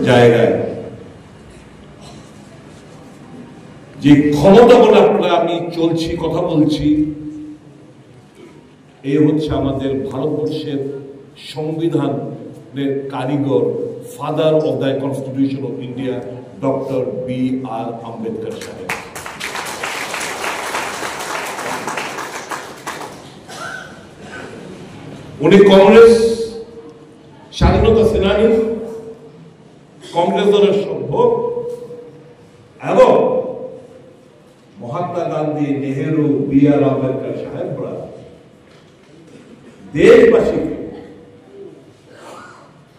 জায়গায় যে ক্ষমতা বলে আপনারা আমি চলছি কথা বলছি, এই হচ্ছে আমাদের ভারতবর্ষের সংবিধানের কারিগর, father of the constitution of India, doctor B.R. Ambedkar সাহেব। উনি কংগ্রেস স্বাধীনতা সেনানী, কংগ্রেস দলের সভ্য এবং মহাত্মা গান্ধী, নেহেরু, B.R. আম্বেদকর সাহেবরা দেশবাসীকে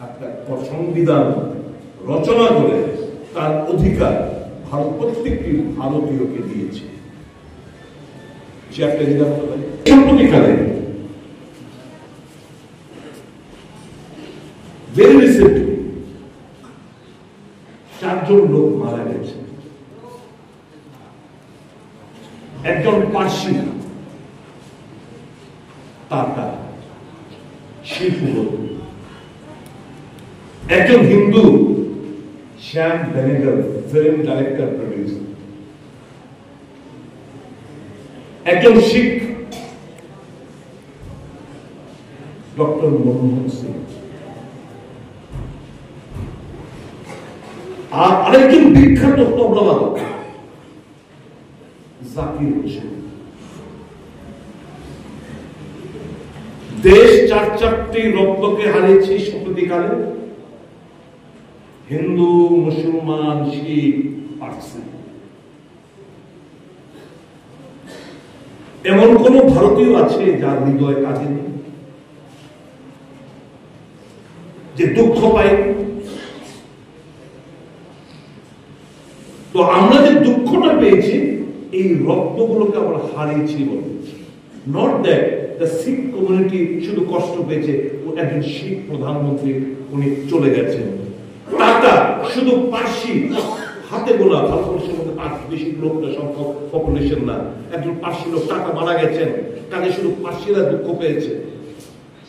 একটা সংবিধান রচনা করে তার অধিকার ভারত প্রত্যেকটি ভারতীয়কে দিয়েছে। সে একটা সাম্প্রতিককালে ভেরি রিসেন্টলি 4 জন লোক মারা গেছে। একজন পার্সি টাটা শিল্পপতি, একজন হিন্দু শ্যাম বেনেগল ফিল্ম ডাইরেক্টর প্রডিউসার, একজন শিখ ডক্টর মনমোহন সিং, আর আরেকজন বিখ্যাত তবলাবাদক জাকির হোসেন। দেশ 4টি রত্নকে হারিয়েছে সম্প্রতিকালে, হিন্দু, মুসলমান, শিখ, পার্সি। এমন কোন ভারতীয় আছে যার হৃদয় কাঁদেনি, যে দুঃখ পায়? তো আমরা যে দুঃখটা পেয়েছি এই রত্নগুলোকে আমরা হারিয়েছি বলে। Not that the Sikh community শুধু কষ্ট পেয়েছে, একজন শিখ প্রধানমন্ত্রী উনি চলে গেছেন। টাটা শুধু পার্সি হাতে গোনা, ভারতবর্ষের মধ্যে বেশি লোকটা সংখ্যক পপুলেশন না, একজন পার্সি লোক টাটা মারা গেছেন, কাজে শুধু পার্সিরা দুঃখ পেয়েছে।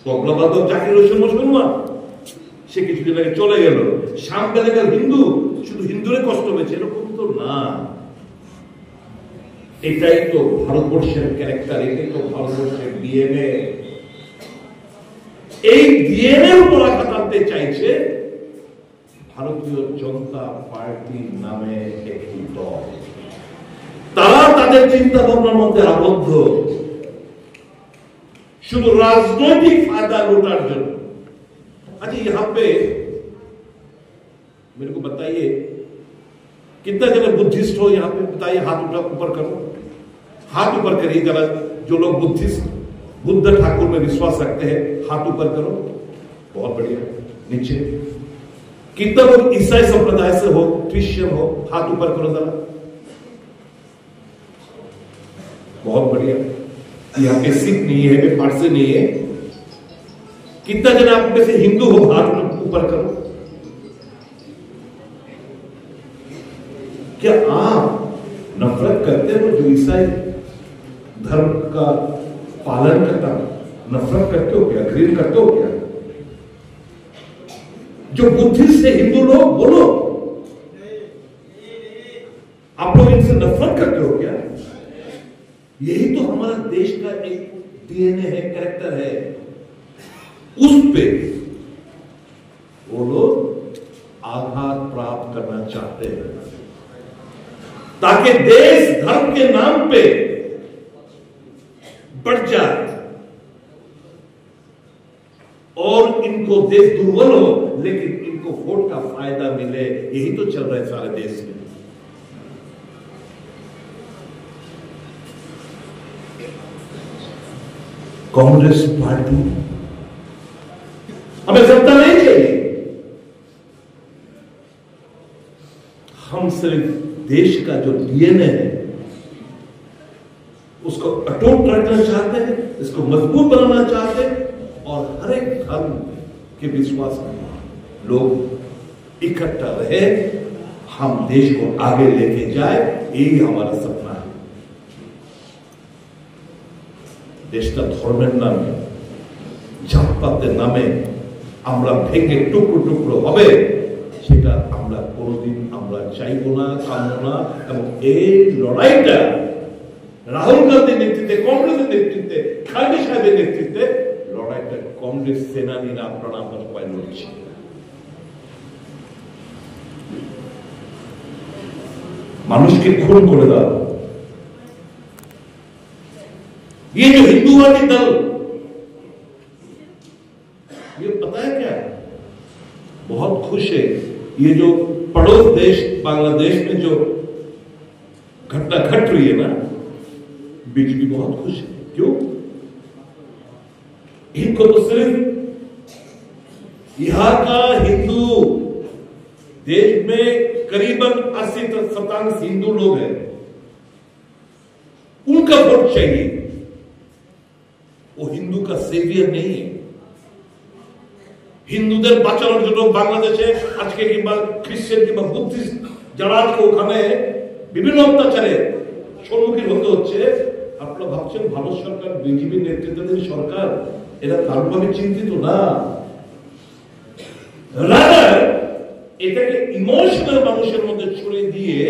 তবলাবাদক জাকির হোসেন মুসলমান, সে কিছুদিন আগে চলে গেল। শ্যাম বেনেগল হিন্দু, শুধু হিন্দুরে কষ্ট পেয়েছে, এরকম তো না। এটাই তো ভারতবর্ষের ক্যারেক্টার, এটাই তো ভারতবর্ষের ডিএনএ। এই ডিএনএ উপর আঘাত আনতে চাইছে ভারতীয় জনতা পার্টি নামে একটি দল। তারা তাদের চিন্তা ভাবনার মধ্যে আবদ্ধ, শুধু রাজনৈতিক ফায়দা লুটার জন্য। अच्छा यहां पे मेरे को बताइए कितना जगह बुद्धिस्ट हो यहां पे, बताइए, हाथ उठा ऊपर करो, हाथ ऊपर करिए जरा। जो लोग बुद्धिस्ट बुद्ध ठाकुर में विश्वास रखते हैं हाथ ऊपर करो, बहुत बढ़िया। नीचे कितना लोग ईसाई संप्रदाय से हो, क्रिश्चियन हो, हाथ ऊपर करो जरा, बहुत बढ़िया। यहाँ पे सिख नहीं है, पारसी नहीं है। कितना जन आप में से हिंदू हो, हाथ ऊपर करो। क्या आप नफरत करते हो जो ईसाई धर्म का पालन करता, नफरत करते हो क्या, घृण करते हो क्या? जो बुद्धिस्ट से हिंदू लोग, बोलो, आप लोग इनसे नफरत करते हो क्या? यही तो हमारा देश का एक डीएनए है, कैरेक्टर है। उस पे वो लोग आघात प्राप्त करना चाहते हैं ताकि देश धर्म के नाम पे बढ़ जाए और इनको देश दुर्बल हो, लेकिन इनको वोट का फायदा मिले। यही तो चल रहा है सारे देश में। कांग्रेस पार्टी हमें सत्ता नहीं चाहिए, हम सिर्फ देश का जो डीएनए है उसको अटूट रखना चाहते हैं, इसको मजबूत बनाना चाहते हैं और हर एक धर्म के विश्वास में लोग इकट्ठा रहे, हम देश को आगे लेके जाए, यही हमारा सपना है। देशটা ধর্মের নামে, জাতপাতের নামে আমরা ভেঙে টুকরো টুকরো হবে, সেটা যেটা আমরা কোনোদিন আমরা চাইবো না, কামবো না। এবং এই লড়াইটা রাহুল গান্ধীর নেতৃত্বে, কংগ্রেসের নেতৃত্বে, খালেদা সাহেবের নেতৃত্বে লড়াইটা কংগ্রেস সেনানীরা আপনারা আমরা সবাই লড়ছি। মানুষকে খুন করে দাও, ये जो हिंदूवादी दल, ये पता है क्या, बहुत खुश है। ये जो पड़ोस देश बांग्लादेश में जो घटना घट रही है ना, बीजेपी बहुत खुश है। क्यों? इनको तो सिर्फ यहां का हिंदू, देश में करीबन 80-87 हिंदू लोग हैं, उनका वोट चाहिए। वो हिंदू का सेवियर नहीं है। হিন্দুদের বাঁচানোর জন্য বাংলাদেশে আজকে কিংবা খ্রিস্টান কিংবা বুদ্ধিস্ট যারা আজকে ওখানে বিভিন্ন অত্যাচারে সম্মুখীন হতে হচ্ছে, আপনারা ভাবছেন ভারত সরকার, বিজেপি নেতৃত্বাধীন সরকার এরা দারুণভাবে চিন্তিত না। রাদার এটাকে ইমোশনাল মানুষের মধ্যে ছড়িয়ে দিয়ে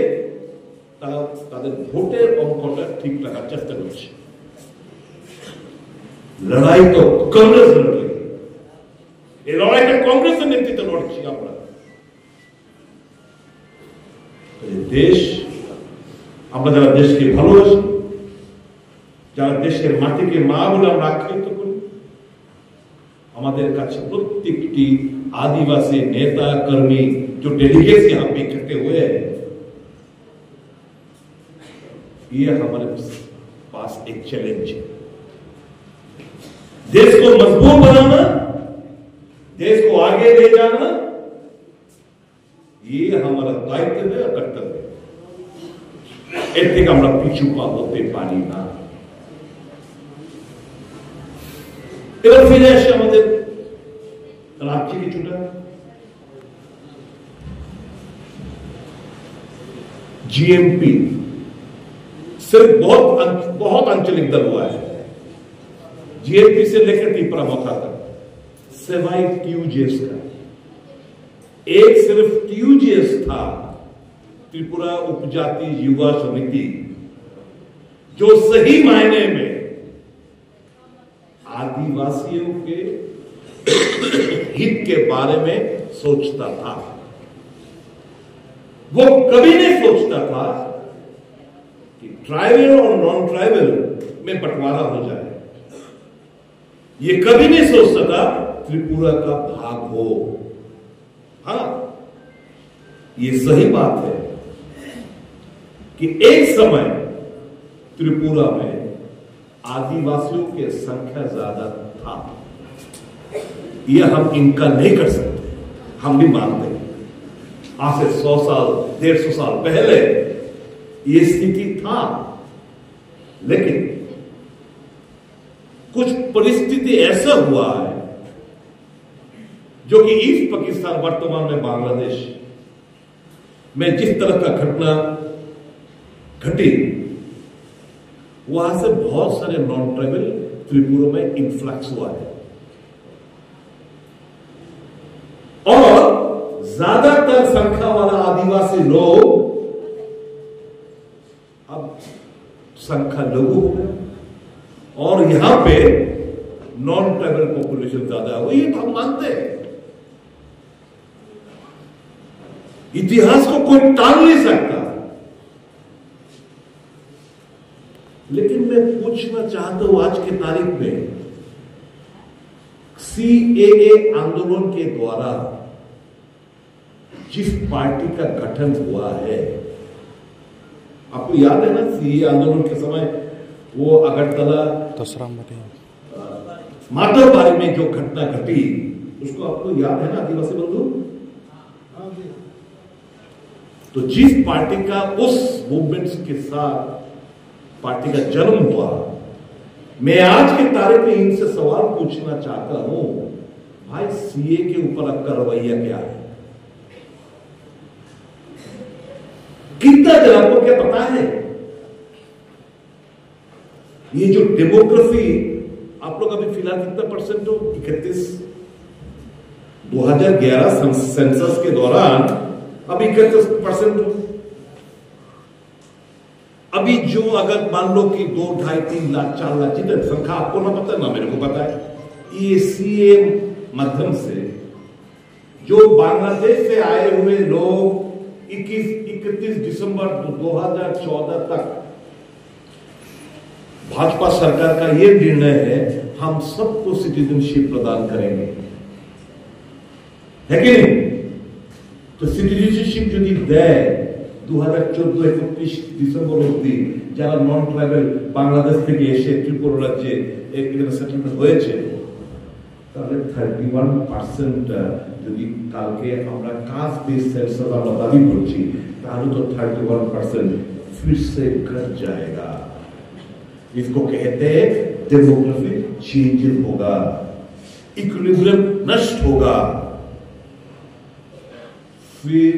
তারা তাদের ভোটের অঙ্কটা ঠিক রাখার চেষ্টা করছে। লড়াই তো কংগ্রেস লড়বে, এই লড়াইটা কংগ্রেসের নেতৃত্বে লড়ছি আমরা। দেশ, আমরা যারা দেশকে ভালোবাসি, যারা দেশের মাটিকে মা বলে আমরা আখ্যায়িত করি, আমাদের কাছে প্রত্যেকটি आदिवासी नेता कर्मी जो डेलीगेट्स यहां पे इकट्ठे हुए हैं, ये हमारे पास एक चैलेंज है। देश को मजबूत बनाना, देश को आगे ले जाना, ये हमारा दायित्व है और कर्तव्य है। এর থেকে আমরা পিছু পা হতে পারি না। এবার ফিরে আসে আমাদের राज्य की चुना। जीएमपी सिर्फ बहुत आंचलिक दल हुआ है। जीएमपी से लेकर त्रिपुरा मौका तक सिवाय टीयूजीएस का, एक सिर्फ टीयूजीएस था, त्रिपुरा उपजाति युवा समिति, जो सही मायने में आदिवासियों के हित के बारे में सोचता था। वो कभी नहीं सोचता था कि ट्राइबल और नॉन ट्राइबल में बंटवारा हो जाए। ये कभी नहीं सोचता था त्रिपुरा का भाग हो। हाँ, ये सही बात है कि एक समय त्रिपुरा में आदिवासियों की संख्या ज्यादा था। ये हम इनका नहीं कर सकते, हम भी मानते हैं। आज से 100 साल 150 साल पहले ये स्थिति था, लेकिन कुछ परिस्थिति ऐसा हुआ है जो कि ईस्ट पाकिस्तान, वर्तमान में बांग्लादेश में जिस तरह का घटना घटी, वहां से बहुत सारे नॉन ट्राइबल त्रिपुरा में इन्फ्लक्स हुआ है और ज्यादातर संख्या वाला आदिवासी लोग अब संख्या लघु हो गए और यहां पे नॉन ट्राइबल पॉपुलेशन ज्यादा है। ये तो हम मानते हैं, इतिहास को कोई टाल नहीं सकता। लेकिन मैं पूछना चाहता हूं, आज की तारीख में सीएए आंदोलन के द्वारा जिस पार्टी का गठन हुआ है, आपको याद है ना, सीएए आंदोलन के समय वो अगरतला मातरबारी में जो घटना घटी, उसको आपको याद है ना आदिवासी बंधु? तो जिस पार्टी का उस मूवमेंट्स के साथ पार्टी का जन्म हुआ, मैं आज की तारीख में इनसे सवाल पूछना चाहता हूं, भाई सीए के ऊपर आपका रवैया क्या है? कितना जन आपको क्या पता है? ये जो डेमोग्राफी आप लोग अभी फिलहाल कितना परसेंट हो? 31। 2011 सेंसस के दौरान अभी 31% हो। अभी जो अगर मान लो कि 2, 2.5, 3 लाख 4 लाख जितने संख्या आपको ना पता ना मेरे को पता है, ये सीए माध्यम से जो बांग्लादेश से आए हुए लोग 31 दिसंबर 2014 तक भाजपा सरकार का यह निर्णय है, हम सबको सिटीजनशिप प्रदान करेंगे, है कि नहीं? तो सिटीजनशिप যদি দেয় 2014-31 ডিসেম্বর অবধি যারা নন ট্রাইবাল বাংলাদেশ থেকে এসে ত্রিপুরা রাজ্যে এখানে সেটেলমেন্ট হয়েছে, তাহলে 31% যদি কালকে আমরা কাস্ট বেস সেন্সাস আমরা দাবি করছি, তাহলে তো 31% फिर से घट जाएगा। इसको कहते हैं डेमोग्राफिक चेंज होगा, इक्विलिब्रियम नष्ट होगा। फिर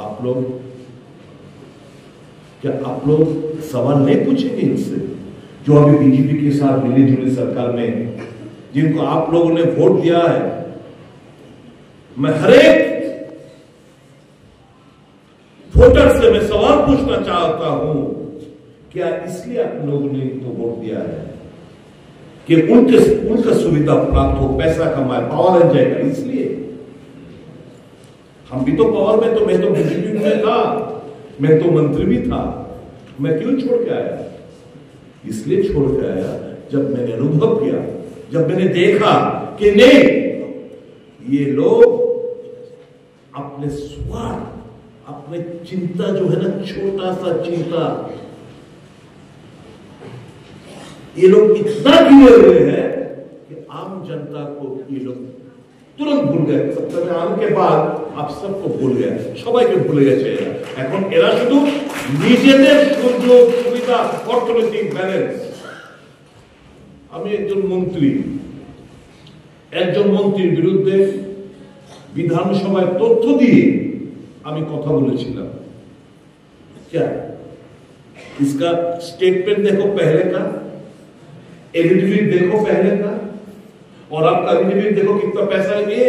आप लोग क्या आप लोग सवाल नहीं पूछेंगे इनसे, जो अभी बीजेपी के साथ मिली जुली सरकार में जिनको आप लोगों ने वोट दिया है? मैं हर एक वोटर से मैं सवाल पूछना चाहता हूं, क्या इसलिए आप लोगों ने तो वोट दिया है कि उनका सुविधा प्राप्त हो, पैसा कमाए, पावर एंजॉय करे? इसलिए हम भी तो पावर में, तो मैं तो बीजेपी में था, मैं तो मंत्री भी था, मैं क्यों छोड़ के आया? इसलिए छोड़ के आया जब मैंने अनुभव किया, जब मैंने देखा कि नहीं, ये लोग अपने स्वार्थ, अपने चिंता जो है ना, छोटा सा चिंता, ये लोग इतना गिरे हुए हैं कि आम जनता को ये लोग तुरंत भूल गए। 70 में आने के बाद आप सबको भूल गए, সবাইকে ভুলে গেছে। এখন এরা শুধু নিজেদের সুযোগ সুবিধা, অর্থনৈতিক ব্যালেন্স। আমি একজন মন্ত্রীর বিরুদ্ধে বিধানসভায় তথ্য দিয়ে আমি কথা বলেছিলাম। क्या इसका स्टेटमेंट देखो पहले का, एफिडेविट देखो पहले का, और आपका एफिडेविट देखो कितना पैसा है। ये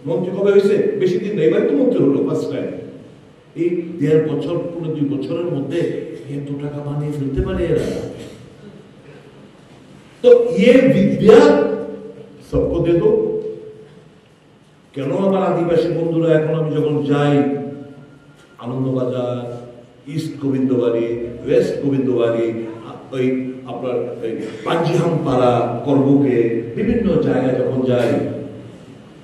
मंत्री कবে হইছে? বেশি দিন নেই ভাই, তো মন্ত্রী হলো ফার্স্ট টাইম। এই 1.5 বছর, পুরো 2 বছরের মধ্যে এত টাকা বানিয়ে ফেলতে পারে এরা। তো ये विद्या सबको दे दो। কেন আমার আদিবাসী বন্ধুরা এখন আমি যখন যাই আনন্দবাজার, ইস্ট গোবিন্দবাড়ি, ওয়েস্ট গোবিন্দবাড়ি, ওই আপনার पांजीहामपाड़ा, करबुके, विभिन्न জায়গায় যখন যাই,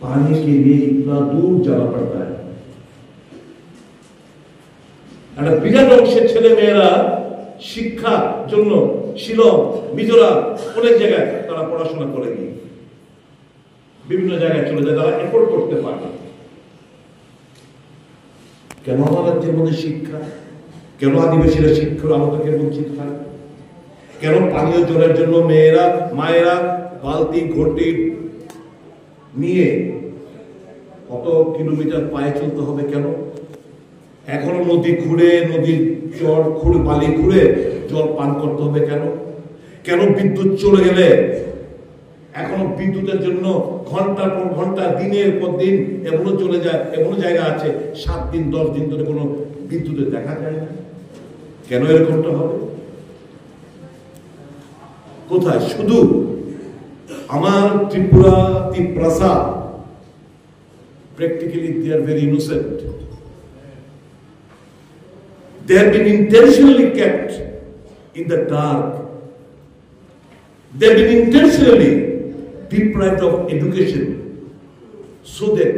पानी के लिए इतना दूर जाना पड़ता है। একটা বিরাট অংশের ছেলে মেয়েরা শিক্ষার জন্য শিলং, মিজোরাম, অনেক জায়গায় তারা পড়াশোনা করে গিয়ে বিভিন্ন জায়গায় চলে যায়, তারা এফোর্ড করতে পারে। কেন আমার রাজ্যের মধ্যে শিক্ষা, কেন আদিবাসীরা শিক্ষার আলো থেকে বঞ্চিত থাকে? কেন পানীয় জলের জন্য মেয়েরা, মায়েরা বালতি ঘটি নিয়ে কত কিলোমিটার পায়ে চলতে হবে? কেন এখনো নদী খুঁড়ে, নদীর চর খুঁড়ে, বালি খুঁড়ে জল পান করতে হবে? কেন কেন বিদ্যুৎ চলে গেলে এখনো বিদ্যুতের জন্য ঘন্টার পর ঘন্টা, দিনের পর দিন এমনও চলে যায়, এমনও জায়গা আছে 7 দিন 10 দিন ধরে কোনো বিদ্যুতের দেখা যায় না? কেন এরকমটা হবে? কোথায়? শুধু আমার Tripura practically they are very innocent. They have been intentionally kept in the dark. They have been intentionally deprived of education so that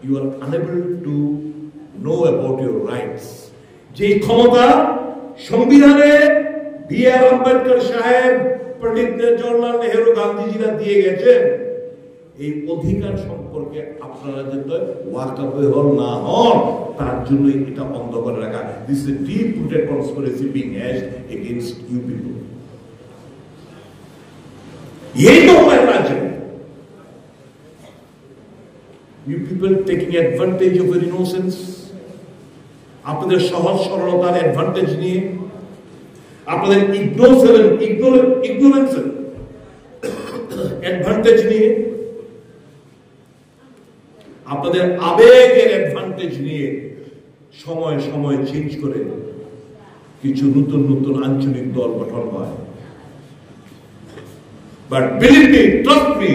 you are unable to know about your rights. যে ক্ষমতা সংবিধানে B.R. আম্বেদকর সাহেব, পণ্ডিত জওহরলাল নেহেরু, গান্ধীজিরা দিয়ে গেছেন, এই অধিকার সম্পর্কে আপনারা যাতে ওয়াকিবহাল না হন, তার জন্য এটা বন্ধ করে রাখা। This is a deep-rooted conspiracy being hatched against you people. यही तो हमारे राज्य में you people taking advantage of your innocence, আপনাদের সহজ সরলতার অ্যাডভান্টেজ নিয়ে, আপনাদের ignorance অ্যাডভান্টেজ নিয়ে আপনাদের আবেগের অ্যাডভান্টেজ নিয়ে সময় সময় চেঞ্জ করে কিছু নতুন নতুন আঞ্চলিক দল গঠন হয়। But believe me, trust me,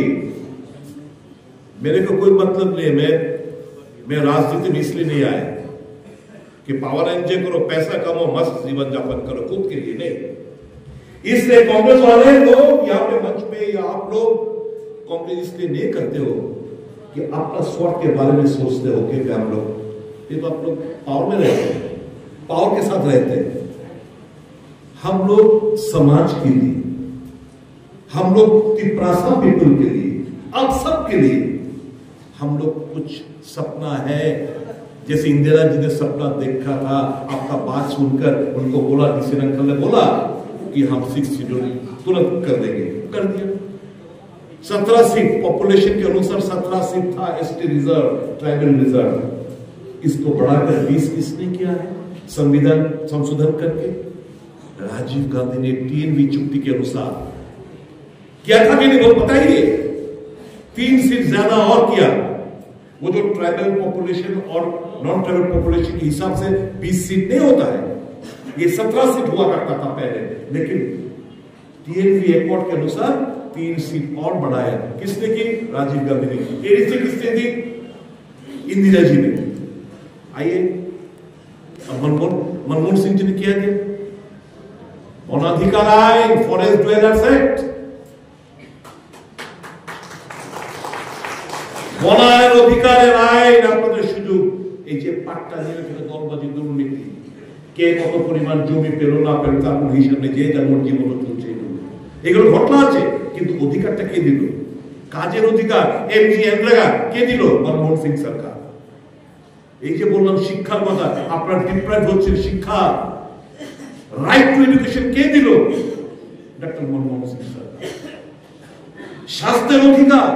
मेरे को कोई मतलब नहीं है। मैं राजनीति में इसलिए नहीं आया कि पावर एंजॉय करो, पैसा कमाओ, मस्त जीवन यापन करो, खुद के लिए नहीं। इसलिए कांग्रेस वाले लोग यहाँ पे मंच पे या आप लोग कांग्रेस इसलिए नहीं करते हो कि अपना स्वार्थ के बारे में सोचते हो कि हम लोग, ये तो आप लोग पावर में रहते हैं, पावर के साथ रहते हैं। हम लोग समाज के लिए, हम लोग तिपरासा पीपल के लिए, आप सब के लिए हम लोग कुछ सपना है। जैसे इंदिरा जी ने सपना देखा था, आपका बात सुनकर उनको बोला, किसी अंकल ने बोला कि हम 6 शेड्यूल तुरंत कर देंगे, कर दिया। 17 सीट पॉपुलेशन के अनुसार 17 सीट था एसटी रिजर्व, ट्राइबल रिजर्व, इसको बढ़ाकर 20 किसने किया है? संविधान संशोधन करके राजीव गांधी ने टीएनवी चुक्ति के अनुसार क्या था कि नहीं, वो बताइए। 3 सीट ज्यादा और किया। वो जो ट्राइबल पॉपुलेशन और नॉन ट्राइबल पॉपुलेशन के हिसाब से 20 सीट नहीं होता है, ये 17 सीट हुआ करता था पहले, लेकिन टीएनवी एकॉर्ड के अनुसार 3 सीट और बढ़ाया। किसने की? राजीव गांधी ने। एडीसी किसने दी? इंदिरा जी ने। आइए, मनमोहन सिंह जी ने किया क्या? वनाधिकार आइन, फॉरेस्ट ड्वेलर्स एक्ट, বনায়ন অধিকারের আইন, আপনাদের সুযোগ। এই যে পাট্টা নিয়ে দলবাজি, দুর্নীতি, কে কত পরিমাণ জমি পেল না পেল তার কোনো হিসাব নেই, যে যার মর্জি মতো চলছে, এগুলো ঘটনা আছে। কিন্তু অধিকারটা কে দিল? কাজের অধিকার, এমজি এনরেগা কে দিল? মনমোহন সিং সরকার। এই যে বললাম শিক্ষার কথা, আপনার ডিপ্রাইভ হচ্ছে শিক্ষা, রাইট টু এডুকেশন কে দিল? ডক্টর মনমোহন সিং সরকার। স্বাস্থ্যের অধিকার,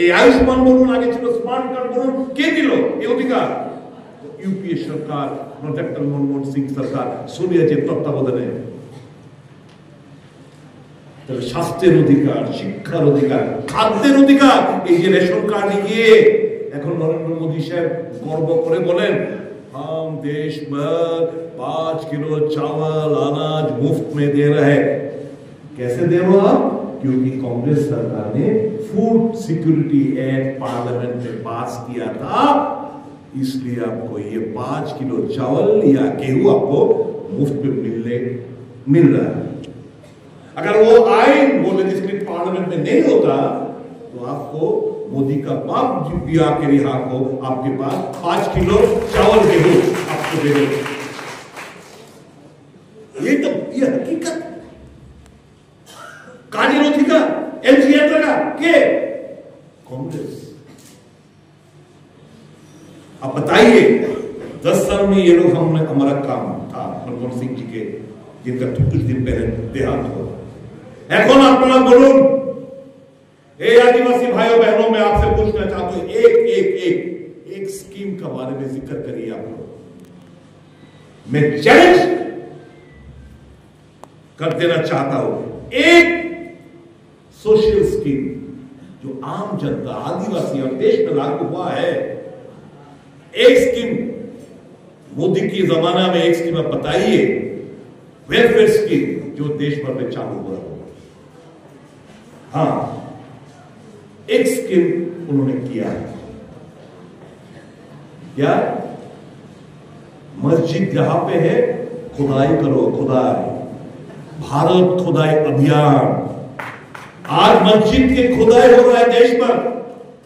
এই আয়ুষ্মান বলুন, আগে ছিল স্মার্ট কার্ড বলুন, কে দিল এই অধিকার? ইউপিএ সরকার, ডক্টর মনমোহন সিং সরকার, সোনিয়া জির তত্ত্বাবধানে। তাহলে স্বাস্থ্যের অধিকার, শিক্ষার অধিকার, খাদ্যের অধিকার, এই যে রেশন কার্ডে গিয়ে এখন নরেন্দ্র মোদী সাহেব গর্ব করে বলেন, हम देश भर 5 किलो चावल अनाज मुफ्त में दे रहे हैं। कैसे दे रहे हो आप? क्योंकि कांग्रेस सरकार ने फूड सिक्योरिटी एक्ट पार्लियामेंट में पास किया था, इसलिए आपको ये 5 किलो चावल या गेहूं आपको मुफ्त में मिल रहा है। अगर वो आइन, वो लेजिस्लेटिव पार्लियामेंट में नहीं होता तो आपको मोदी का बाप भी आके रिहा को आपके पास 5 किलो चावल गेहूं आपको दे देगा। ये हकीकत। काजर अधिकार, एमजीएट लगा के कांग्रेस। अब बताइए, 10 साल में ये लोग, हमने, हमारा काम था मनमोहन सिंह जी के, जिनका कुछ दिन पहले देहांत हुआ। এখন আপনারা বলুন, এই आदिवासी भाइयों बहनों, मैं आपसे पूछना चाहता हूं, एक स्कीम का बारे में जिक्र करिए आप लोग। मैं चैलेंज कर देना चाहता हूं, एक सोशल स्कीम जो आम जनता, आदिवासी और देश में लागू हुआ है, एक स्कीम मोदी की जमाना में, एक स्कीम आप बताइए, वेलफेयर स्कीम जो देश भर में चालू हो रहा हो। हाँ, एक स्कीम उन्होंने किया है। क्या? मस्जिद जहां पे है, खुदाई करो, खुदाई, भारत खुदाई अभियान। आज मस्जिद के खुदाई हो रहा है देश भर।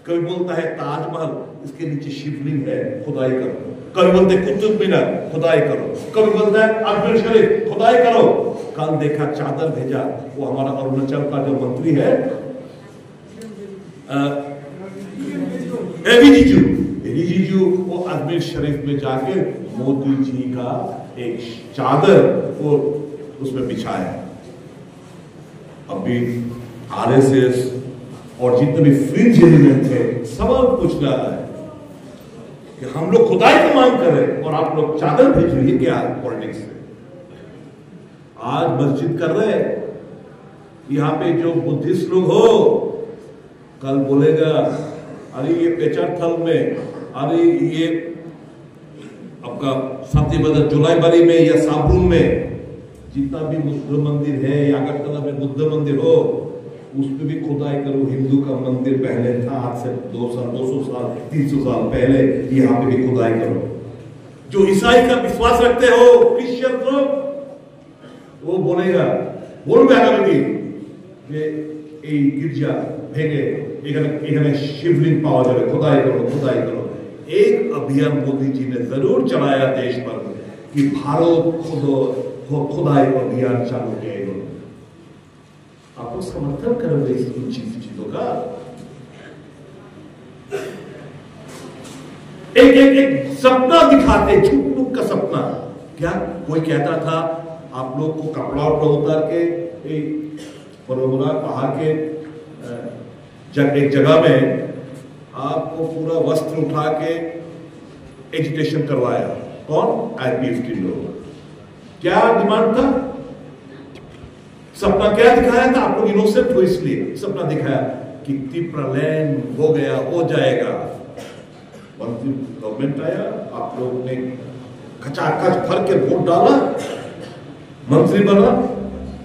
कभी बोलता है ताजमहल, इसके नीचे शिवलिंग है, खुदाई करो। कभी बोलते कुतुब मीनार, खुदाई करो। कभी बोलता है अजमेर शरीफ, खुदाई करो। कल देखा चादर भेजा, वो हमारा अरुणाचल का जो मंत्री है रिजिजू, वो अजमेर शरीफ में जाके मोदी जी का एक चादर वो उसमें बिछाया। अभी आरएसएस और जितने भी फ्रिंज एलिमेंट थे, सवाल पूछ रहा है कि हम लोग खुदाई की मांग कर रहे हैं और आप लोग चादर भेज रही है क्या पॉलिटिक्स से? आज मस्जिद कर रहे हैं, यहाँ पे जो बुद्धिस्ट लोग हो, कल बोलेगा अरे ये पेचारथल में, अरे ये आपका शांतिबदर जुलाईबारी में या साबरुन में जितना भी बुद्ध मंदिर है या अगरतला में बुद्ध मंदिर हो, उसमें भी खुदाई करो। हिंदू का मंदिर पहले था, आज से 200 साल 300 साल पहले, यहाँ पे भी खुदाई करो। जो ईसाई का विश्वास रखते हो क्रिश्चियन लोग, वो बोलेगा বলবে আগামী দিন যে এই গির্জা ভেঙে এখানে शिवलिंग पावा जाए, खुदाई करो खुदाई करो। एक अभियान मोदी जी ने जरूर चलाया देश भर में कि भारत खुदाई अभियान चालू किया। आप लोग समर्थन करोगे इन चीजों का? एक सपना दिखाते, झूठ का सपना। क्या कोई कहता था आप लोग को कपड़ा उतार के बरोबरा पहाड़ के एक जगह में आपको पूरा वस्त्र उठा के एजुटेशन करवाया। कौन? IPFT लोग। क्या डिमांड था? सपना क्या दिखाया था? आप लोग इनोसेंट हो इसलिए सपना दिखाया कि तिप्रालैंड हो गया, हो जाएगा। गवर्नमेंट आया, आप लोग ने खचाखच भर के वोट डाला, मंत्री बना,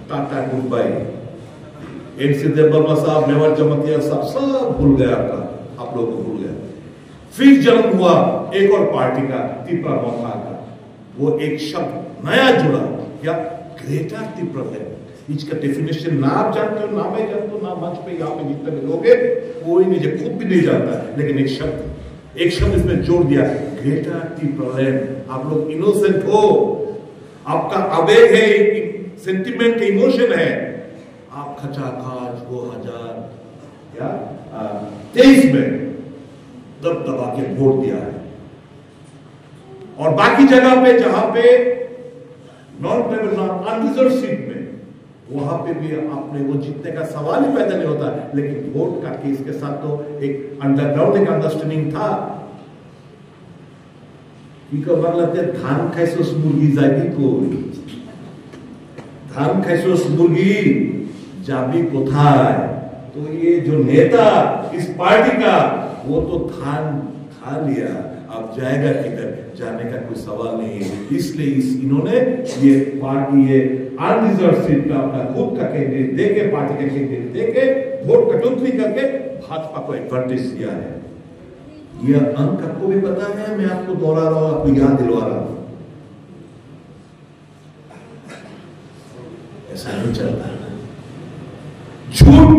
tata good bye. NC Debbarma साहब, मेवाड़ जमतिया साहब सब भूल गया, आप लोग को भूल गया। फिर जन्म हुआ एक और पार्टी का, तिप्रा मोथा का। वो एक शब्द नया जुड़ा, क्या? ग्रेटर तिप्रालैंड। इसका डेफिनेशन ना आप जानते हो, ना मैं जानता हूं, ना मंच पे यहाँ पे जितने भी लोग हैं कोई नहीं, जो खुद भी नहीं जानता है, लेकिन एक शब्द इसमें जोड़ दिया, ग्रेटर तिप्रालैंड। आप लोग इनोसेंट हो, आपका आवेग है, सेंटिमेंट, इमोशन है। आप खचाखच 2023 में दबा के वोट दिया है। और बाकी जगह पे जहां पे अनरिजर्व सीट में, वहां पे भी आपने वो जीतने का सवाल ही पैदा नहीं होता। लेकिन वोट का केस के साथ तो एक अंडरग्राउंड एक अंडरस्टैंडिंग था। ধান খাইছস মুরগি যাবি কই? ধান খাইছস মুরগি যাবি কোথায়? तो ये जो नेता इस पार्टी का, वो तो धान खा लिया, अब जाएगा किधर? जाने का कोई सवाल नहीं है। इसलिए इन्होंने ये पार्टी, ये अनरिजर्व सीट पे अपना खुद का कैंडिडेट देके, पार्टी का कैंडिडेट देके, वोट कटौती करके भाजपा को एडवांटेज दिया है। यह अंक आपको भी पता है, मैं आपको दोहरा रहा हूं, आपको याद दिलवा रहा हूं। ऐसा नहीं चलता। झूठ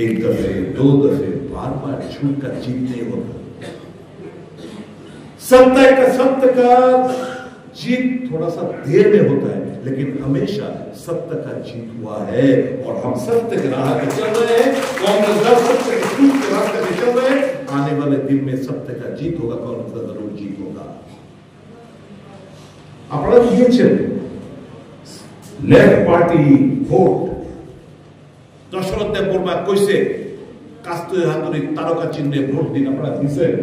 एक दफे, दो दफे, बार बार झूठ का जीत नहीं होता। सत्य का जीत थोड़ा सा देर में होता है, लेकिन हमेशा सत्य का जीत हुआ है। और हम सत्य के राह पे चल रहे हैं, कांग्रेस सत्य के रास्ते पे चल रहे हैं। आने वाले दिन में सत्य का जीत होगा, कांग्रेस का जरूर जीत होगा। আপনারা দিয়েছেন লেফট পার্টি ভোট। দশরথ দেব বর্মা কইছে কাস্তে হাতুড়ি তারকা চিহ্নে ভোট দিন, আপনারা দিয়েছেন,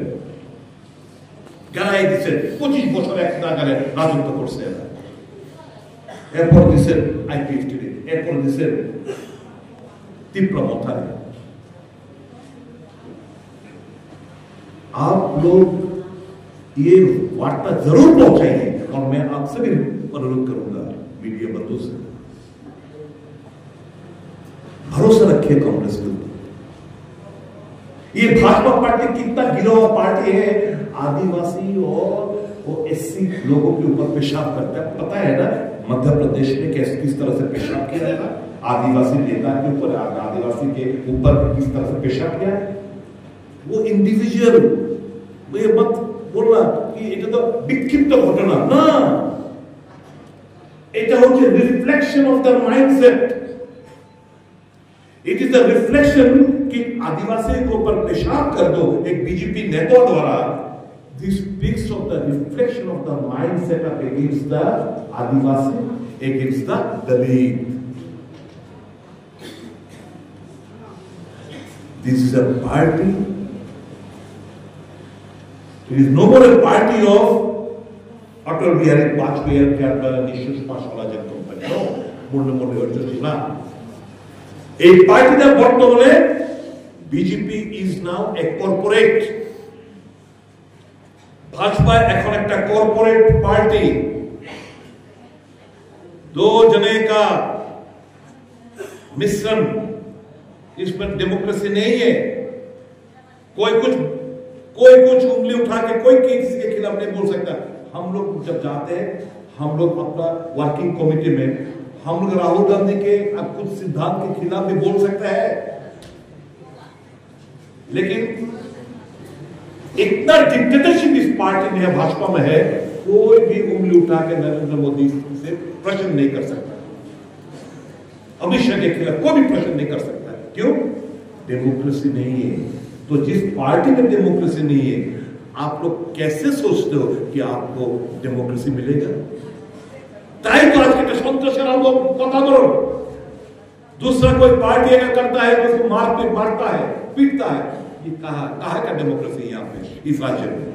গায়ে দিচ্ছেন। 25 বছর এক নাগারে রাজত্ব করছে। এরপর দিচ্ছেন IPFT, এরপর দিচ্ছেন তিপ্রা মথারে। आप लोग ये वार्ता जरूर पहुंचाइए, और मैं आपसे भी अनुरोध करूंगा मीडिया बंधु से, भरोसा रखिए कांग्रेस के ऊपर। ये भाजपा पार्टी कितना गिरा हुआ पार्टी है, आदिवासी और वो SC लोगों के ऊपर पेशाब करता है। पता है ना मध्य प्रदेश में किस तरह से पेशाब किया जाएगा, आदिवासी नेता के ऊपर, आदिवासी के ऊपर किस तरह से पेशाब किया है। वो इंडिविजुअल, ये मत बोलना कि এটা তো বিক্ষিপ্ত ঘটনা না, এটা হচ্ছে reflection of the mindset. It is the reflection कि आदिवासी के ऊपर पेशाब कर दो एक बीजेपी नेता द्वारा। This speaks of the reflection of the mindset of against the Adivasi, against the Dalit. This is a party, it is no more a party of Atal Bihari Vajpayee and Kerala Nishus Paswala company. No, more no more না। এই পার্টিটা বর্তমানে BJP is now a corporate, Bhajpa এখন একটা corporate party, दो जने का मिश्रण, इसमें डेमोक्रेसी नहीं है। कोई कुछ उंगली उठा के कोई किसी के खिलाफ नहीं बोल सकता। हम लोग जब जाते हैं, हम लोग अपना वर्किंग कमेटी में हम लोग राहुल गांधी के अब कुछ सिद्धांत के खिलाफ भी बोल सकते हैं, लेकिन इतना डिक्टेटरशिप इस पार्टी में है, भाजपा में है, कोई भी उंगली उठा के नरेंद्र मोदी से प्रश्न नहीं कर सकता, अमित शाह के खिलाफ कोई भी प्रश्न नहीं कर सकता। क्यों? डेमोक्रेसी नहीं है। तो जिस पार्टी में डेमोक्रेसी नहीं है, आप लोग कैसे सोचते हो कि आपको डेमोक्रेसी मिलेगा? ताई तो आज के संतोषेर वातावरण, दूसरा कोई पार्टी अगर करता है तो उसको मारता है, पीटता है। ये कहा का डेमोक्रेसी यहाँ पे इस राज्य में?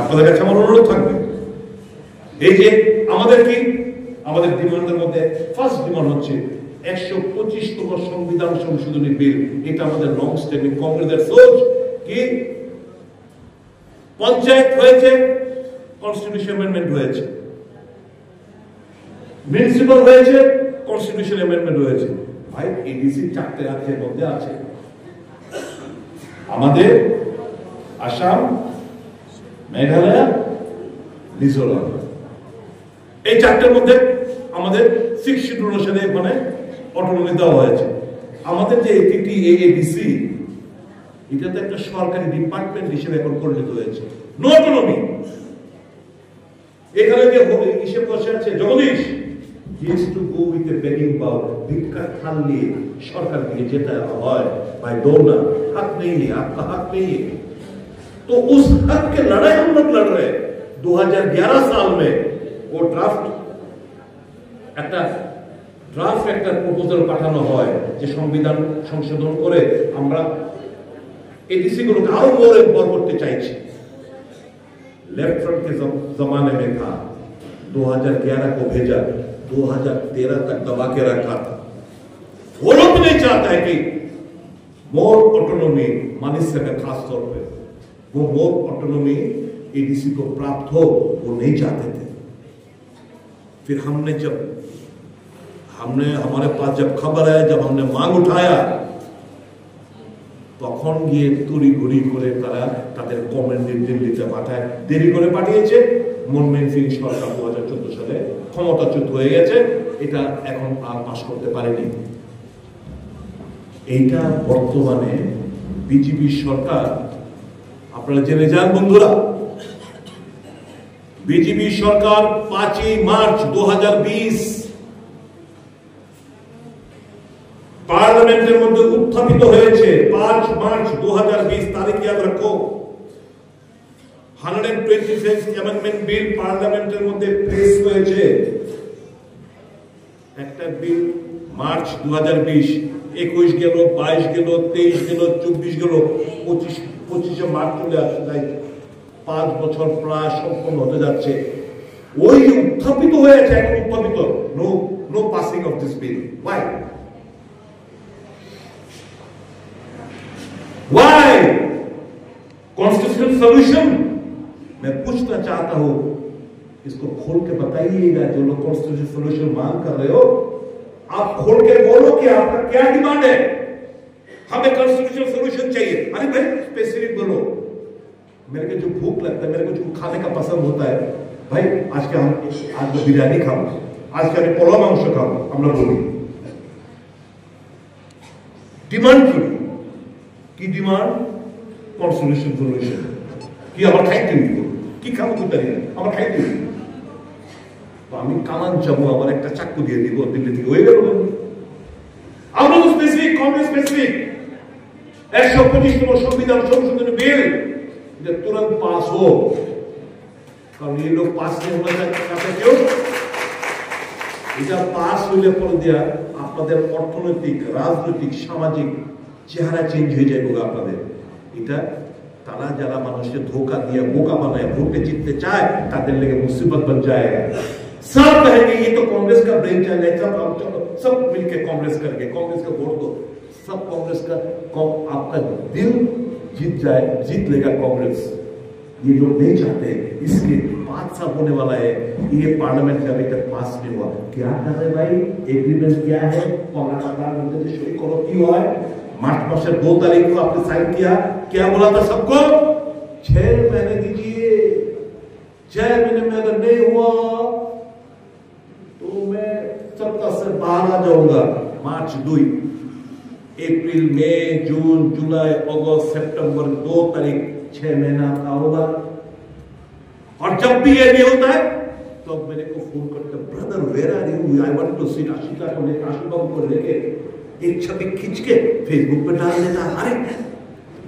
আপনাদের কাছে আমার অনুরোধ থাকবে, এই যে আমাদের ডিমান্ডের মধ্যে ফার্স্ট ডিমান্ড হচ্ছে 125তম সংবিধান সংশোধনী বিল। এটা আমাদের লং স্ট্যান্ডিং কংগ্রেসের সোচ কি পঞ্চায়েত হয়েছে, কনস্টিটিউশন অ্যামেন্ডমেন্ট হয়েছে, মিউনিসিপাল হয়েছে, কনস্টিটিউশন অ্যামেন্ডমেন্ট হয়েছে। ভাই এডিসি 4টে রাজ্যের মধ্যে আছে, আমাদের আসাম, মেঘালয়, মিজোরাম, এই 4টের মধ্যে আমাদের 6 শিডিউল অনুসারে মানে অটোনমি দেওয়া হয়েছে। আমাদের যে এটিটি এডিসি, এটা তো একটা সরকারি ডিপার্টমেন্ট হিসেবে এখন পরিণত হয়েছে, নো অটোনমি। এখানে যে হিসেব বসে আছে Jagadish, used to go with a begging bowl, ভিক্ষার থাল নিয়ে সরকার দিকে যেতে হয়, भाई दो ना, हक नहीं है, आपका हक नहीं है। तो उस हक के लड़ाई हम लोग लड़ रहे हैं। 2011 साल में वो ड्राफ्ट একটা প্রপোজাল পাঠানো হয় যে সংবিধান সংশোধন করে আমরা एडीसी गुलों का और मोर एम्पावर करते चाहिए। लेफ्ट फ्रंट के जमाने में था, 2011 को भेजा, 2013 तक दबा के रखा था। वो लोग नहीं चाहता है कि मोर ऑटोनॉमी मानिस्य का खास तौर पे वो मोर ऑटोनॉमी एडीसी को प्राप्त हो, वो नहीं चाहते थे। फिर हमारे पास जब खबर है, जब हमने मांग उठाया, তখন গিয়ে তড়িঘড়ি করে তারা তাদের কমেন্ডেড দিল্লিতে পাঠায়, দেরি করে পাঠিয়েছে। মনমোহন সিং সরকার 2014 সালে ক্ষমতাচ্যুত হয়ে গেছে, এটা এখন আর পাশ করতে পারেনি। এইটা বর্তমানে বিজেপি সরকার, আপনারা জেনে যান বন্ধুরা, বিজেপি সরকার 5 মার্চ 2020 পার্লামেন্টের মধ্যে উত্থাপিত হয়েছে। 5 মার্চ 2020 তারিখ याद रखो। 126 অ্যামেন্ডমেন্ট বিল পার্লামেন্টের মধ্যে পেশ হয়েছে। একটা বিল মার্চ 2020, 21 গেল, 22 গেল, 23 গেল, 24 গেল, 25 মার্চ চলে আসছে। তাই 5 বছর প্রায় সম্পূর্ণ হতে যাচ্ছে। ওই উত্থাপিত হয়েছে, এখন উত্থাপিত, no passing of this bill. Why? Why? Constitutional solution मैं पूछना चाहता हूं, इसको खोल के बताइएगा। जो लोग कॉन्स्टिट्यूशनल सॉल्यूशन मांग कर रहे हो, आप खोल के बोलो कि आपका क्या डिमांड है। हमें कॉन्स्टिट्यूशनल सॉल्यूशन चाहिए। अरे भाई स्पेसिफिक बोलो। मेरे को जो भूख लगता है, मेरे को जो खाने का पसंद होता है, भाई आज मैं बिरयानी खाऊं, आज के আমি পোলাও মাংস খাবো, আমরা বলি ডিমান্ড কি ডিমান্ড? কনস্টিটিউশন সলিউশন কি আমার খাইতে দিব, কি খাবো তো জানি না, আমার খাইতে দিব। তো আমি কামান যাবো, আমার একটা চাকু দিয়ে দিব দিল্লি থেকে, হয়ে গেল। আমরা তো স্পেসিফিক, কংগ্রেস স্পেসিফিক 125তম সংবিধান সংশোধনী बिल যে तुरंत पास हो। কারণ এই লোক পাস नहीं होना चाहते। क्यों? এটা পাস হইলে পরে দেয়া আপনাদের অর্থনৈতিক, রাজনৈতিক, সামাজিক চেহারা চেঞ্জ হয়ে যাবে আপনাদের। এটা তারা যারা মানুষকে ধোকা দিয়ে বোকা বানায় ভোটে জিততে চায়, তাদের লেগে मुसीबत बन जाएगा। सब कहेंगे ये तो कांग्रेस का ब्रेन चाइल्ड है, सब मिलकर कांग्रेस करके कांग्रेस का वोट दो। सब कांग्रेस का आपका दिल जीत लेगा कांग्रेस। ये लोग नहीं चाहते। इसके 5 साल होने वाला है, ये पार्लियामेंट का अभी तक पास नहीं हुआ। क्या कर रहे भाई, एग्रीमेंट क्या है, सही करो की हुआ है। मार्च मास 2 तारीख को आपने साइन किया, क्या बोला था सबको, 6 महीने दीजिए, 6 महीने में अगर नहीं हुआ तो मैं सत्ता से बाहर आ जाऊंगा। मार्च 2, अप्रैल, मई, जून, जुलाई, अगस्त, सितंबर 2 तारीख 6 महीना का होगा। और जब भी ये नहीं होता है तो मेरे को फोन करते, brother where are you, I want to see Ashika को लेकर, आशिका को लेके एक छवि खींच के फेसबुक पे डाल देता। अरे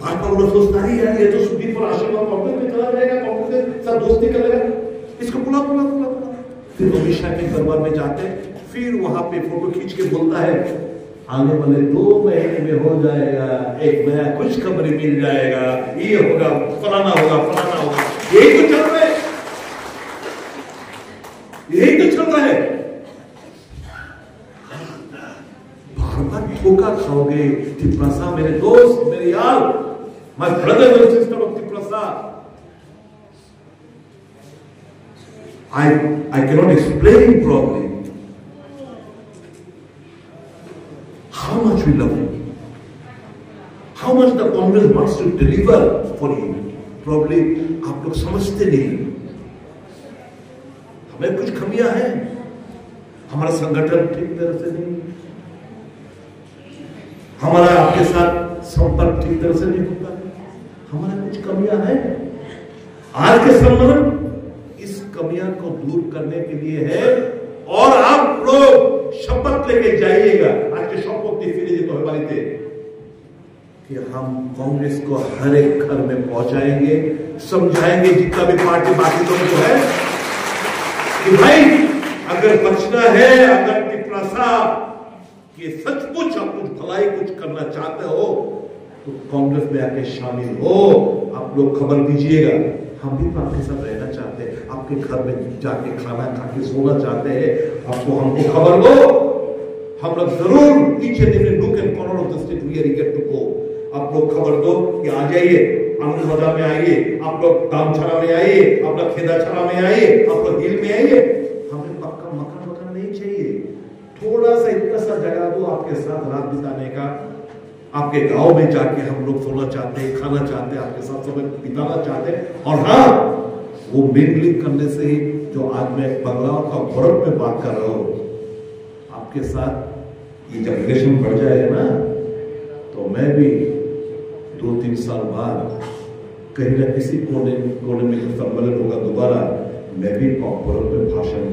भाजपा वालों सोचता है यार ये तो सुदीप और आशिका कांग्रेस में चला जाएगा, कांग्रेस से सब दोस्ती कर लेगा, इसको बुला बुला बुला बुला। फिर अमित शाह के दरबार में जाते, फिर वहां पे फोटो खींच के बोलता है आने वाले 2 महीने में हो जाएगा, एक नया खुशखबरी मिल जाएगा, ये होगा, फलाना होगा, फलाना होगा। यही तो चल रहा है, यही तो चल रहा है। बार बार धोखा खाओगे। तिपरासा मेरे दोस्त, मेरे यार, my brother and sister of Tiprasa, I cannot explain properly how much we love you, how much the Congress wants to deliver for you. Probably आप लोग समझते नहीं, हमें कुछ कमियां हैं, हमारा संगठन ठीक तरह से नहीं, हमारा आपके साथ संपर्क ठीक तरह से नहीं होता, हमारा कुछ कमियां हैं। आज के सम्मेलन इस कमियां को दूर करने के लिए है। और आप लोग शपथ लेके जाइएगा, आज के शपथ फिर तो हमारी थे कि हम कांग्रेस को हर एक घर में पहुंचाएंगे, समझाएंगे जितना भी पार्टी बाकी लोग जो है कि भाई अगर बचना है, अगर तिपरासा कि सचमुच आप कुछ भलाई कुछ करना चाहते हो तो कांग्रेस में आके शामिल हो। आप लोग खबर दीजिएगा, हम भी तो आपके साथ रहना चाहते हैं, आपके घर में जाके खाना खा के सोना चाहते हैं, आपको हमको खबर दो, हम लोग जरूर each and every nook and corner of the state we are eager to go. आप लोग खबर दो कि आ जाइए, आनंद बाजार में आइए, आप लोग दामछड़ा में आइए, आप लोग खेदाछड़ा में आइए, आप लोग हिल में आइए। हमें पक्का मकान वकान नहीं चाहिए, थोड़ा सा इतना सा जगह दो आपके साथ रात बिताने का। आपके गांव में जाके हम लोग सोना चाहते हैं, खाना चाहते हैं, आपके साथ समय बिताना चाहते हैं। और हाँ, वो मिंगलिंग करने से ही जो आज मैं बंगला का गौरव में बात कर रहा हूं आपके साथ, ये जब रिलेशन बढ़ जाएगा ना तो मैं भी 2-3 साल बाद कहीं ना किसी कोने में सम्मेलन होगा दोबारा, मैं भी गौरव में भाषण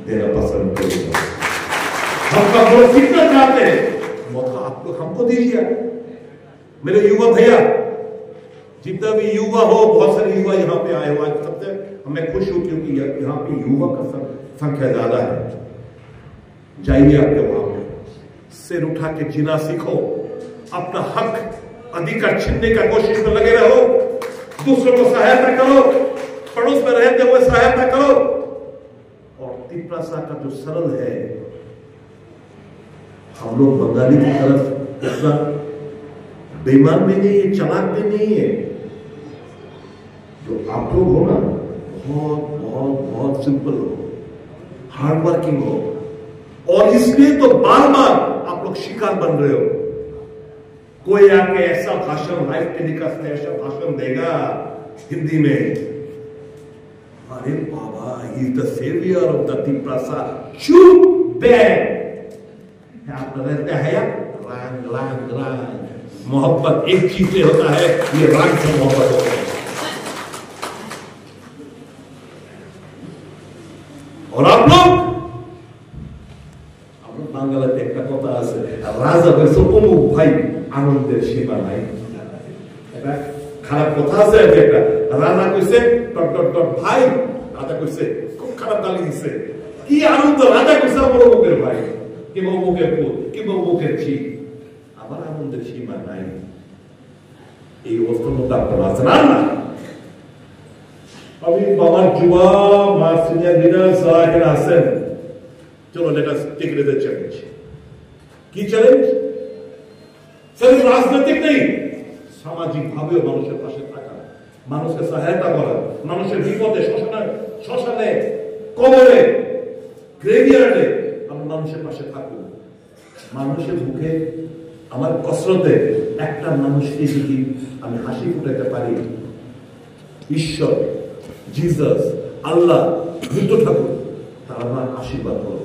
देना पसंद करूंगा। हम गौरव सीखना चाहते हैं, मौका आप लोग हमको दीजिए। मेरे युवा भैया, जितना भी युवा हो, बहुत सारे युवा यहाँ पे आए हुए, सबसे मैं खुश हूं क्योंकि यहाँ पे युवा का संख्या ज्यादा है। जाइए आपके वहां पे, सिर उठा के जीना सीखो, अपना हक अधिकार छीनने का कोशिश में लगे रहो, दूसरों को सहायता करो, पड़ोस में रहते हुए सहायता करो। और तिपरासा का जो सरल है, हम लोग बंगाली की तरफ इतना बेईमान भी नहीं है, चालाक भी नहीं है। जो आप लोग हो ना, बहुत बहुत बहुत सिंपल हो, हार्ड वर्किंग हो, और इसलिए तो बार बार आप लोग शिकार बन रहे हो। कोई आके ऐसा भाषण लाइव टेलीकास्ट में ऐसा भाषण देगा हिंदी में, अरे बाबा, he is the saviour of the Tiprasa, चुप बैठ। आप रहते हैं रांग रांग रांग, मोहब्बत एक चीज से होता है, ये रांग से मोहब्बत होता है। और आप लोग बांग्लाते একটা কথা আছে, রাজা হইছে অমুক ভাই, আনন্দের সীমা নাই। এটা খারাপ কথা আছে, একটা রাজা কইছে ডট ডট ডট ভাই, রাজা কইছে খুব খারাপ গালি দিছে, কি আনন্দ, রাজা কইছে আমার অমুকের ভাই কিংবা অমুকের পুত কিংবা অমুকের ছি, আমার আনন্দের সীমা নাই। এই অবস্থার মধ্যে আপনারা আছেন না? আমি বাবার যুবা মা সিনিয়র লিডার সাহেব আছেন। চলো, let us take it as a challenge. কি চ্যালেঞ্জ? सिर्फ राजनीतिक नहीं, सामाजिक भावेও মানুষের পাশে থাকা, মানুষকে সহায়তা করা, মানুষের বিপদে, শ্মশানে, কবরে, গ্রেভিয়ার্ডে আমি মানুষের পাশে থাকবো। মানুষের মুখে আমার কসরতে একটা মানুষকে যদি আমি হাসি ফুটাতে পারি, ঈশ্বর, জিসাস, আল্লাহ, বুদ্ধ ঠাকুর তারা আমার আশীর্বাদ করো।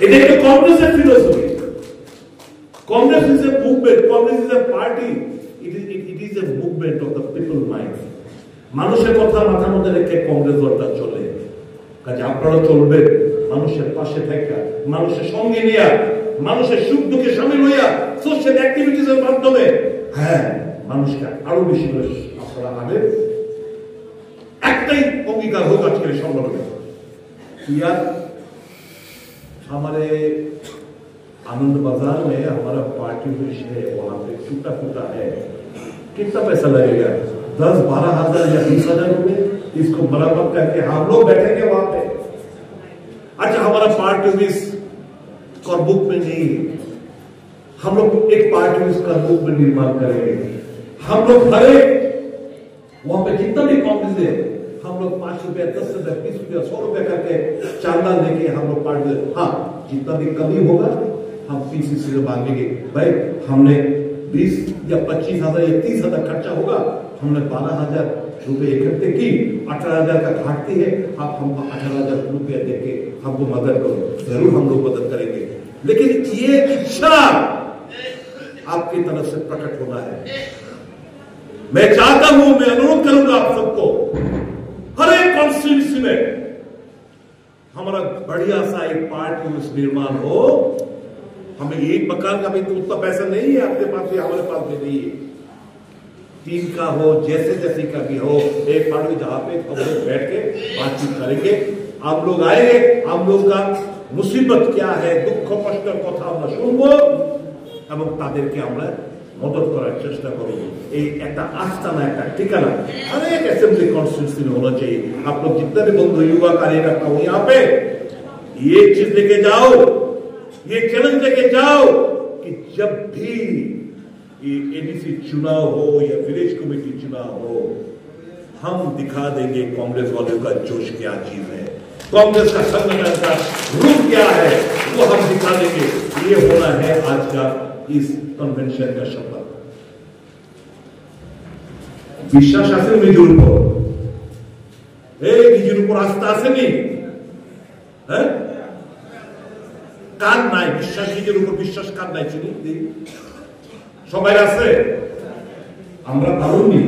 এটা একটা কংগ্রেসের philosophy. Congress is a movement. Congress is a party. It is a movement of the people mind. মানুষের কথা মাথার মধ্যে রেখে কংগ্রেস দলটা চলে। কাজে আপনারা চলবেন মানুষের পাশে থাকা, মানুষের সঙ্গে নিয়ে, মানুষের সুখ দুঃখে শামিল হইয়া, সোশ্যাল অ্যাক্টিভিটিস এর মাধ্যমে হ্যাঁ মানুষকে আরো বেশি করে আপনারা আগে একটাই অঙ্গীকার হোক আজকের সংগঠনে। यार हमारे आनंद बाजार में हमारा पार्टी ऑफिस है, वहां पे टूटा फूटा है, कितना पैसा लगेगा? 10-12 हजार या 20,000 रुपए इसको बराबर करके हम लोग बैठेंगे वहां पे। अच्छा, हमारा पार्टी ऑफिस करबुक में नहीं है, हम लोग एक पार्टी ऑफिस करबुक में निर्माण करेंगे। हम लोग हर एक वहां पे जितना भी कांग्रेस है, हम लोग 5 रुपया, 10 रुपया, 20 रुपया, 100 रुपया करके चांदा लेके हम लोग पार्टी, हाँ जितना भी कमी होगा हम पीसीसी से मांगेंगे। भाई हमने 20 या 25,000 या 30,000 खर्चा होगा, हमने 12,000 रुपए इकट्ठे की, 18,000 का घाटती है, आप हमको 18,000 रुपया देके हमको मदद करो। जरूर हम लोग मदद करेंगे, लेकिन ये इच्छा आपकी तरफ से प्रकट होना है। मैं चाहता हूं, मैं अनुरोध करूंगा आप सबको, हर एक कॉन्स्टिट्यूंसी में हमारा बढ़िया सा एक पार्टी निर्माण हो। हमें एक मकान का भी तो उतना पैसा नहीं है, आपके पास भी हमारे पास भी नहीं है। 3 का हो, जैसे जैसे का भी हो, एक पार्टी जहां पे हम लोग बैठ के बातचीत करेंगे। आप लोग आएंगे, आप लोग का मुसीबत क्या है, दुख कष्टेर কথা আমরা শুনবো এবং তাদেরকে আমরা मदद करार चेष्टा करो। एक आस्थाना, एक ठिकाना हर एक असेंबली कॉन्स्टिट्यूंसी में होना चाहिए। आप लोग जितने भी बंधु युवा कार्यकर्ता हो यहाँ पे ये चीज लेके जाओ, ये चैलेंज लेके जाओ कि जब भी ये एडीसी चुनाव हो या विलेज कमेटी चुनाव हो, हम दिखा देंगे कांग्रेस वालों का जोश क्या चीज है, कांग्रेस का संगठन का रूप क्या है, वो हम दिखा देंगे। ये होना है आज का इस कन्वेंशन का शपथ। বিশ্বাস আছে নিজের উপর, এই নিজের উপর আস্থা আছে নি? হ্যাঁ, কার নাই বিশ্বাস? নিজের উপর বিশ্বাস কার নাই? চিনি সবাই আছে। আমরা পারুনি,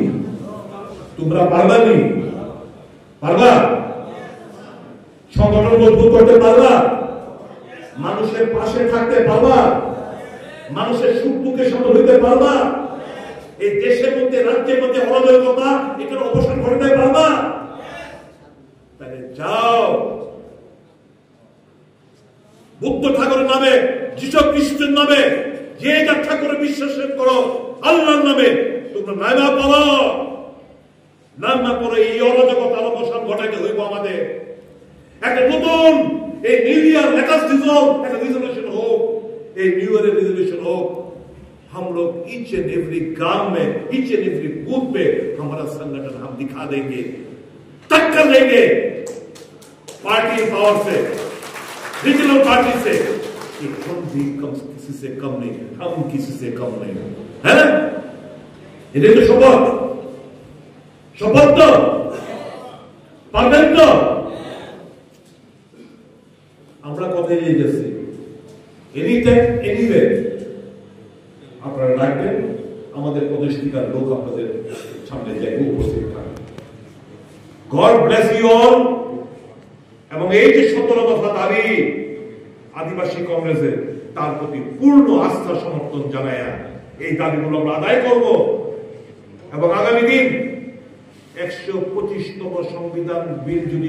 তোমরা পারবানি? পারবা? সংগঠন মজবুত করতে পারবা? মানুষের পাশে থাকতে পারবা? মানুষের সুখ দুঃখে সামিল হইতে পারবা? এই দেশের মধ্যে, রাজ্যের মধ্যে অরাজকতা, এটার অবসান ঘটাতে পারবা? তাহলে যাও, বুদ্ধ ঠাকুরের নামে, যীশু খ্রিস্টের নামে, যে যা ঠাকুরের বিশ্বাস করো, আল্লাহর নামে তোমরা নামা পড়ো। নামা পড়ে এই অরাজকতার অবসান ঘটাইতে হইব আমাদের। একটা নতুন এই নিউ ইয়ার লেটেস্ট একটা রিজলিউশন হোক, एक न्यू ईयर रेजोल्यूशन हो। हम लोग ईच एंड एवरी गांव में, ईच एंड एवरी बूथ पे हमारा संगठन हम दिखा देंगे, टक्कर लेंगे पार्टी पावर से, रीजनल पार्टी से, कि हम भी किसी से कम नहीं, हम किसी से कम नहीं है ना। ये तो शपथ, शपथ तो পারবেন তো? আমরা কথাই নিয়ে যাচ্ছি, এনিটাইম এনিওয়ে আপনারা রাখবেন, আমাদের প্রতিষ্ঠিকার লোক আপনাদের সামনে যাইবে, উপস্থিত থাকবে। God bless you all. এবং এই যে 17 দফা দাবি আদিবাসী কংগ্রেসের, তার প্রতি পূর্ণ আস্থা সমর্থন জানায় এই দাবিগুলো আমরা আদায় করব। এবং আগামী দিন 125তম সংবিধান বিল যদি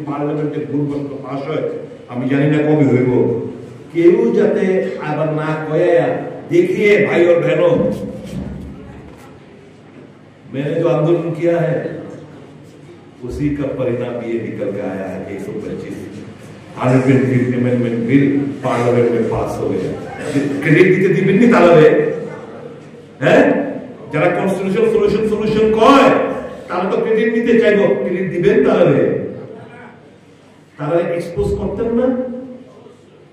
পার্লামেন্টে ভুলবশত পাস হয়, আমি জানি না কবে হইব, কেউ যাতে আবার না কয়ে देखिए भाई और बहनों, मैंने जो आंदोलन किया है उसी का परिणाम ये निकल के आया है 125। 105th अमेंडमेंट बिल पार्लियामेंट में पास हो गया। क्रेडिट দিতে দিবেন নি তাহলে হ্যাঁ যারা কনস্টিটিউশনাল সলিউশন কয় তারা তো ক্রেডিট নিতে চাইবো, ক্রেডিট দিবেন তাহলে তারা এক্সপোজ করতেন না,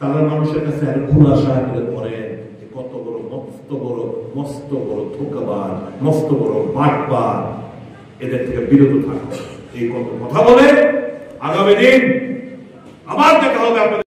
তারা মানুষের কাছে আর খোলাসা করে বলেন যে কত বড় মস্ত বড় ধোঁকাবাজ, মস্ত বড় বাটপার, এদের থেকে বিরত থাকো। এই কথা বলে আগামী দিন আবার দেখা হবে আপনাদের।